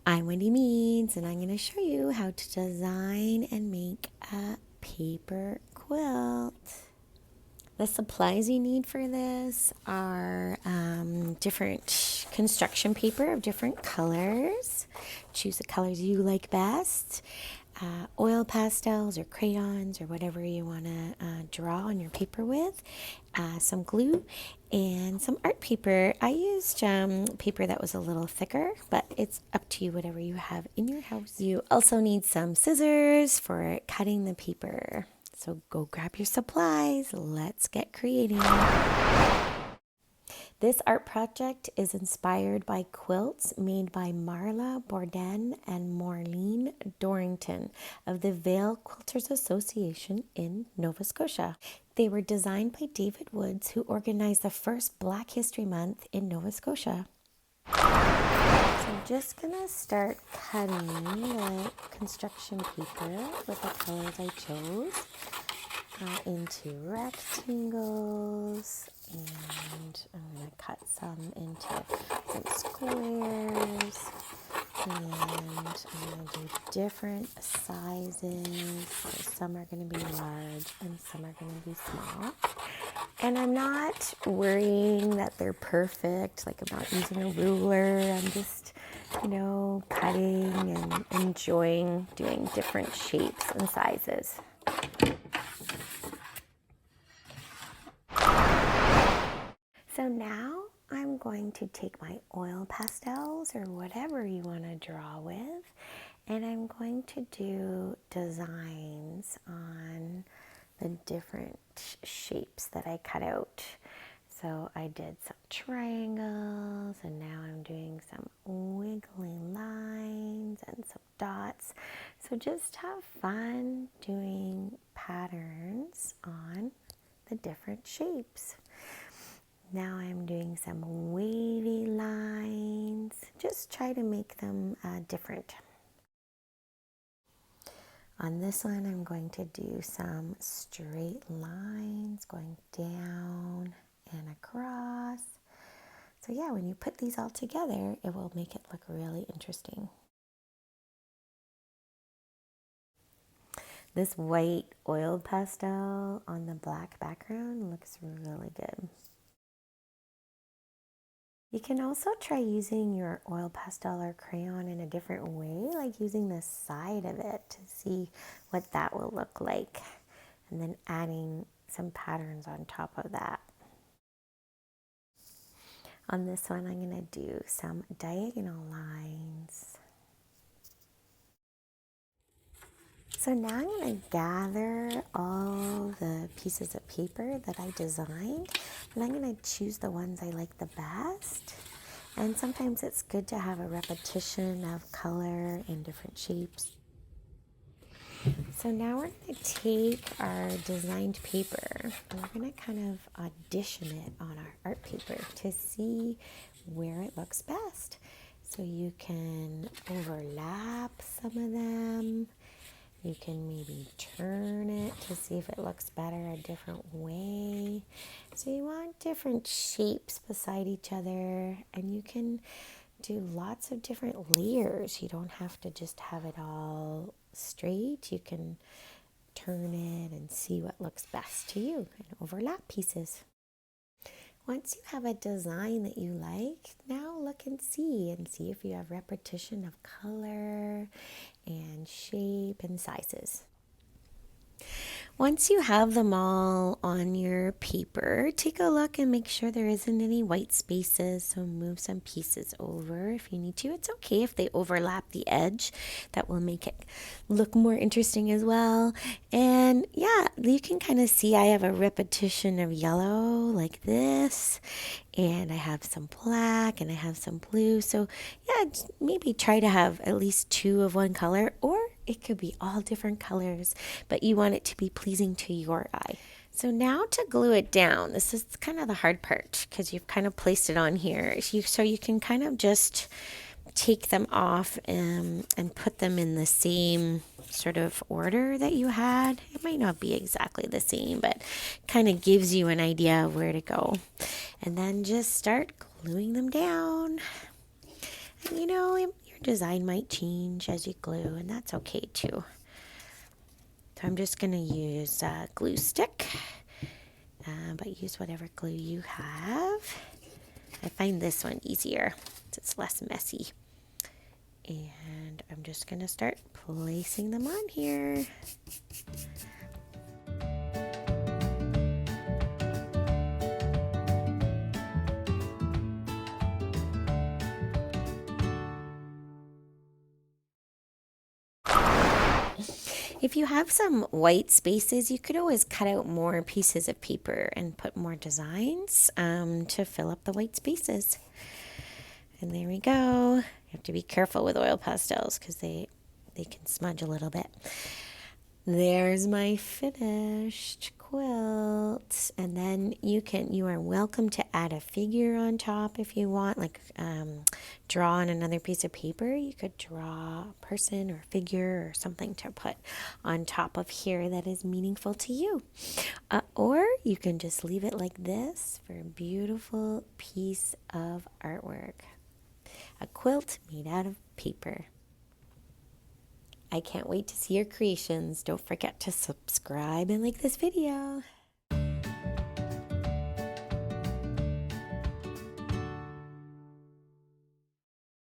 I'm Wendy Meades, and I'm going to show you how to design and make a paper quilt. The supplies you need for this are different construction paper of different colors. Choose the colors you like best. Oil pastels or crayons or whatever you want to draw on your paper with. Some glue and some art paper. I used paper that was a little thicker, but it's up to you, whatever you have in your house. You also need some scissors for cutting the paper. So go grab your supplies. Let's get creating. This art project is inspired by quilts made by Myla, Borden, and Marlene Dorrington of the Vale Quilters Association in Nova Scotia. They were designed by David Woods, who organized the first Black History Month in Nova Scotia. So I'm just going to start cutting the construction paper with the colors I chose into rectangles, and I'm going to cut some into some squares, and I'm going to do different sizes. So some are going to be large and some are going to be small. And I'm not worrying that they're perfect, like I'm not using a ruler. I'm just, cutting and enjoying doing different shapes and sizes. So now I'm going to take my oil pastels or whatever you want to draw with, and I'm going to do designs on the different shapes that I cut out. So I did some triangles, and now I'm doing some wiggly lines and some dots. So just have fun doing patterns on the different shapes. Now I'm doing some wavy lines. Just try to make them different. On this one, I'm going to do some straight lines going down and across. So yeah, when you put these all together, it will make it look really interesting. This white oiled pastel on the black background looks really good. You can also try using your oil pastel or crayon in a different way, like using the side of it to see what that will look like, and then adding some patterns on top of that. On this one, I'm going to do some diagonal lines. So now I'm going to gather all the pieces of paper that I designed, and I'm going to choose the ones I like the best. And sometimes it's good to have a repetition of color in different shapes. So now we're going to take our designed paper and we're going to kind of audition it on our art paper to see where it looks best. So you can overlap some of them. You can maybe turn it to see if it looks better a different way. So you want different shapes beside each other, and you can do lots of different layers. You don't have to just have it all straight. You can turn it and see what looks best to you and overlap pieces. Once you have a design that you like, now look and see if you have repetition of color and shape and sizes. Once you have them all on your paper, take a look and make sure there isn't any white spaces. So move some pieces over if you need to. It's okay if they overlap the edge. That will make it look more interesting as well. And yeah, you can kind of see I have a repetition of yellow like this. And I have some black and I have some blue. So yeah, maybe try to have at least two of one color, or it could be all different colors, but you want it to be pleasing to your eye. So now to glue it down, this is kind of the hard part because you've kind of placed it on here. So you can kind of just take them off and put them in the same sort of order that you had. It might not be exactly the same, but kind of gives you an idea of where to go. And then just start gluing them down. And you're design might change as you glue, and that's okay too. So I'm just going to use a glue stick, but use whatever glue you have. I find this one easier, so it's less messy. And I'm just going to start placing them on here. If you have some white spaces, you could always cut out more pieces of paper and put more designs to fill up the white spaces. And there we go. You have to be careful with oil pastels because they can smudge a little bit. There's my finished quilt. And then you are welcome to add a figure on top if you want, like draw on another piece of paper. You could draw a person or figure or something to put on top of here that is meaningful to you. Or you can just leave it like this for a beautiful piece of artwork. A quilt made out of paper. I can't wait to see your creations. Don't forget to subscribe and like this video.